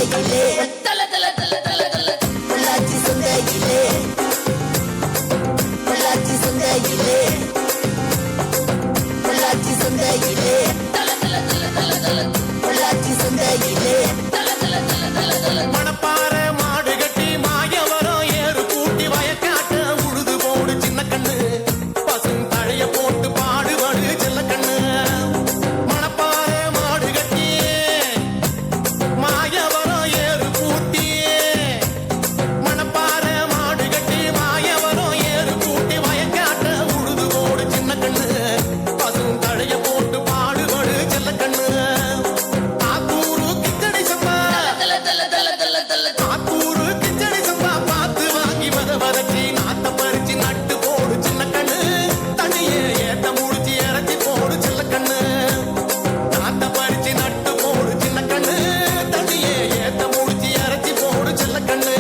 சந்தையிலே தல தல தல தல தல பொள்ளாச்சி சந்தையிலே பொள்ளாச்சி சந்தையிலே பொள்ளாச்சி சந்தையிலே தல தல தல தல தல பொள்ளாச்சி சந்தையிலே தல தல தல தல தல மணப்பாறை மாடு கட்டி மாயவரம் ஏறு கூட்டி வயக்காட்ட உழுது போடு சின்ன கண்ணு பசும் தழைய போட்டு பாடுபடு செல்ல கண்ணு மணப்பாறை மாடு கட்டி மாயவரம் ஏறு கூட்டி மணப்பாறை மாடு கட்டி மாயவரம் ஏறு கூட்டி வயக்காட்ட உழுது போடு சின்ன கண்ணு பசும் தழைய போட்டு பாடுபடு செல்ல கண்ணு ஆத்தூரு கிச்சடி சம்பா ஆத்தூரு கிச்சடி சம்பா பார்த்து வாங்கி வதச்சி நாத்த பறிச்சு நட்டு போடு சின்ன கண்ணு தண்ணியே ஏத்த முடிச்சு இறச்சி போடு சின்ன கண்ணு நாத்த பறிச்சு நட்டு போடு சின்ன கண்ணு தண்ணியே ஏத்த முடிச்சு இறச்சி போடு சின்ன கண்ணு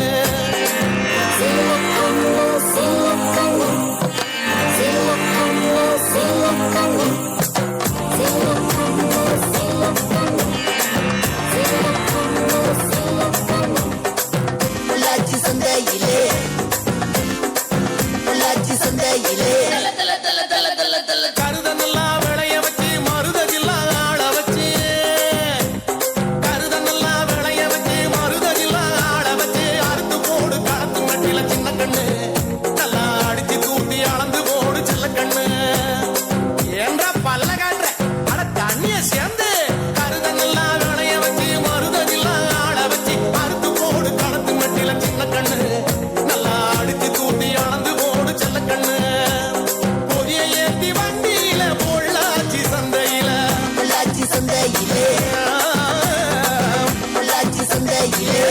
பொள்ளாச்சி சந்தையிலே பொள்ளாச்சி சந்தையிலே தல தல தல தல தல தல கருத நல்லா விளைய வச்சு மருதகில்லா ஆள வச்சு கருத நல்லா விளைய வச்சு மருதகில்லா ஆள வச்சு அறுத்து போடு களத்து மட்டில சின்ன கண்ணு நல்லா அடிச்சு தூத்தி அளந்து போடு செல்ல கண்ணு ஏன்ற பல்ல காட்டுற அட தண்ணிய சேர்ந்து கருத நல்லா விளைய வச்சு மருதகில்லா ஆள வச்சு அறுத்து போடு களத்து மட்டில சின்ன கண்ணு நல்லா அடிச்சு தூத்தி அளந்து போடு செல்ல கண்ணு பொதிய ஏத்தி வண்டியில பொள்ளாச்சி சந்தையில பொள்ளாச்சி சந்தையிலே பொள்ளாச்சி சந்தையிலே